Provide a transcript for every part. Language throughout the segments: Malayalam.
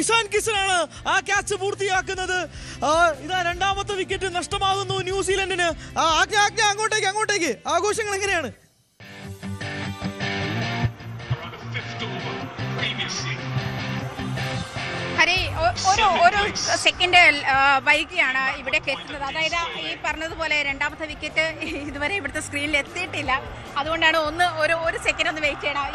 ഇഷാൻ കിഷനാണ് ആ ക്യാച്ച് പൂർത്തിയാക്കുന്നത്. ഇതാ രണ്ടാമത്തെ വിക്കറ്റ് നഷ്ടമാകുന്നു ന്യൂസിലൻഡിന്. അങ്ങോട്ടേക്ക് ആഘോഷങ്ങൾ എങ്ങനെയാണ്? ഹരി, ഒരു സെക്കൻഡ് വൈകിയാണ് ഇവിടേക്ക് എത്തുന്നത്. അതായത് ഈ പറഞ്ഞതുപോലെ രണ്ടാമത്തെ വിക്കറ്റ് ഇതുവരെ ഇവിടുത്തെ സ്ക്രീനിൽ എത്തിയിട്ടില്ല. അതുകൊണ്ടാണ് ഒരു സെക്കൻഡ് ഒന്ന് വെയിറ്റ് ചെയ്യണം.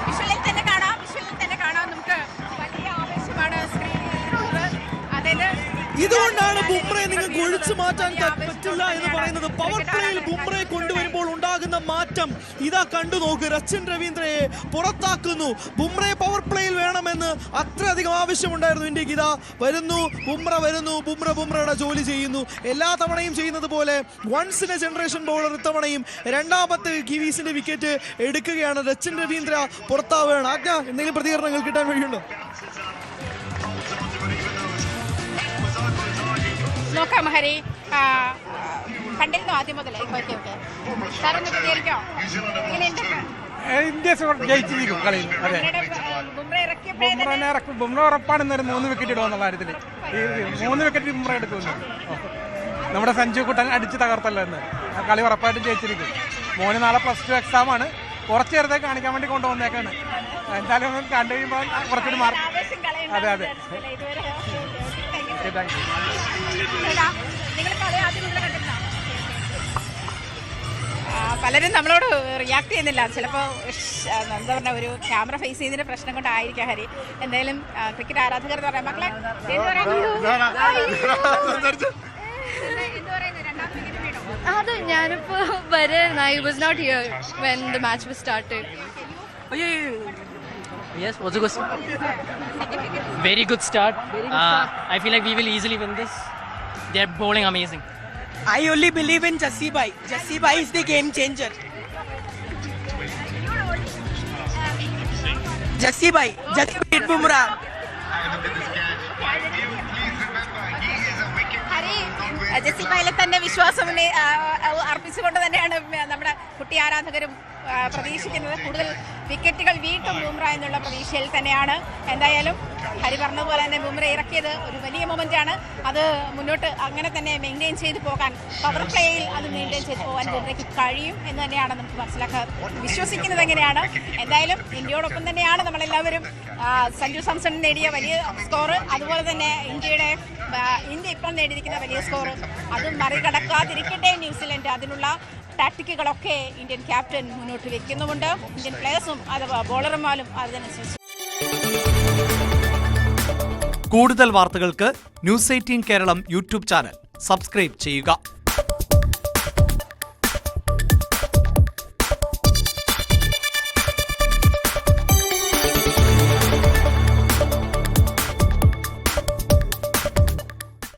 വിഷ്വലിൽ തന്നെ കാണാം. നമുക്ക് വലിയ ആവേശമാണ് സ്ക്രീനിൽ. അതായത് ഇതുകൊണ്ടാണ് ബുംറയെ നിങ്ങൾക്ക് ഒഴിച്ചു മാറ്റാൻ പറ്റില്ല എന്ന് പറയുന്നത്. പവർ പ്ലേയിൽ ബുംറയെ കൊണ്ടുവരുമ്പോൾ ഉണ്ടാകുന്ന മാറ്റം ഇതാ കണ്ടു നോക്ക്. രച്ചിൻ രവീന്ദ്രയെ പുറത്താക്കുന്നു. ബുംറയെ പവർ പ്ലേയിൽ വേണമെന്ന് അത്രയധികം ആവശ്യമുണ്ടായിരുന്നു ഇന്ത്യക്ക്. ഇതാ വരുന്നു ബുംറയുടെ ജോലി ചെയ്യുന്നു. എല്ലാ തവണയും ചെയ്യുന്നത് പോലെ once in a generation bowler ഇത്തവണയും രണ്ടാമത്തെ കിവീസിന്റെ വിക്കറ്റ് എടുക്കുകയാണ്. രച്ചിൻ രവീന്ദ്ര പുറത്താവുകയാണ്. എന്തെങ്കിലും പ്രതികരണങ്ങൾ കിട്ടാൻ വഴിയുണ്ടോ? നോക്കാം ഹരി, കണ്ടിരുന്നു ആദ്യം മുതലേ. സാറൊന്ന് പ്രതികരിക്കോ? ഇന്ത്യ ജയിച്ചിരിക്കും കളിയിൽ. അതെ, ബുംറ ഉറപ്പാണ് 3 വിക്കറ്റ് ഇടുമെന്നുള്ള കാര്യത്തിൽ. ഈ 3 വിക്കറ്റ് ബുംറ എടുക്കുന്നു. നമ്മുടെ സഞ്ജു കുട്ടൻ അടിച്ച് തകർത്തല്ലോ എന്ന്. ആ കളി ഉറപ്പായിട്ടും ജയിച്ചിരിക്കും. മോന് നാളെ +2 എക്സാമാണ്. കുറച്ച് നേരത്തെ കാണിക്കാൻ വേണ്ടി കൊണ്ടുവന്നേക്കാണ്. എന്തായാലും കണ്ടു കഴിയുമ്പോൾ കുറച്ചൊരു മാർക്ക്. അതെ. പലരും നമ്മളോട് റിയാക്ട് ചെയ്യുന്നില്ല. ചിലപ്പോൾ എന്താ പറഞ്ഞ ഒരു ക്യാമറ ഫേസ് ചെയ്യുന്നതിന്റെ പ്രശ്നം കൊണ്ടായിരിക്കാം ഹരി. എന്തായാലും ക്രിക്കറ്റ് ആരാധകർ എന്ന് പറയാം. മക്കളെ അത് ഞാനിപ്പോ വരായിരുന്നു. I was not here when the match was started. Yes, was a good very good start. I feel like we will easily win this. They're bowling amazing. I only believe in Jassi Bhai. Jassi Bhai is the game changer. Jassi Bhai beat Bumrah. Jessy ഭായിലെ തന്നെ വിശ്വാസം അർപ്പിച്ചുകൊണ്ട് തന്നെയാണ് നമ്മുടെ കുട്ടി ആരാധകരും പ്രതീക്ഷിക്കുന്നത്. കൂടുതൽ വിക്കറ്റുകൾ വീട്ടും ബുംറ എന്നുള്ള പ്രതീക്ഷയിൽ തന്നെയാണ്. എന്തായാലും ഹരി പറഞ്ഞതുപോലെ തന്നെ ബുംറ ഇറക്കിയത് ഒരു വലിയ മൊമെന്റാണ്. അത് മുന്നോട്ട് അങ്ങനെ തന്നെ മെയിൻറ്റെയിൻ ചെയ്തു പോകാൻ, പവർ പ്ലേയിൽ അത് മെയിൻറ്റെയിൻ ചെയ്തു പോകാൻ ബുംറയ്ക്ക് കഴിയും എന്ന് തന്നെയാണ് നമുക്ക് മനസ്സിലാക്കാൻ വിശ്വസിക്കുന്നത്. എങ്ങനെയാണ് എന്തായാലും ഇന്ത്യയോടൊപ്പം തന്നെയാണ് നമ്മളെല്ലാവരും. സഞ്ജു സാംസൺ നേടിയ വലിയ സ്കോർ, അതുപോലെ തന്നെ ഇന്ത്യ ഇപ്പോൾ നേടിയിരിക്കുന്ന വലിയ സ്കോർ, അത് മറികടക്കാതിരിക്കട്ടെ ന്യൂസിലൻഡ്. അതിനുള്ള ടാക്ടിക്കുകളൊക്കെ ഇന്ത്യൻ ക്യാപ്റ്റൻ മുന്നോട്ട് വെക്കുന്നുമുണ്ട്. ഇന്ത്യൻ പ്ലേയേഴ്സും അഥവാ ബോളർമാരും അതിനനുസരിച്ച്. കൂടുതൽ വാർത്തകൾക്ക് News 18 Keralam YouTube channel subscribe ചെയ്യുക.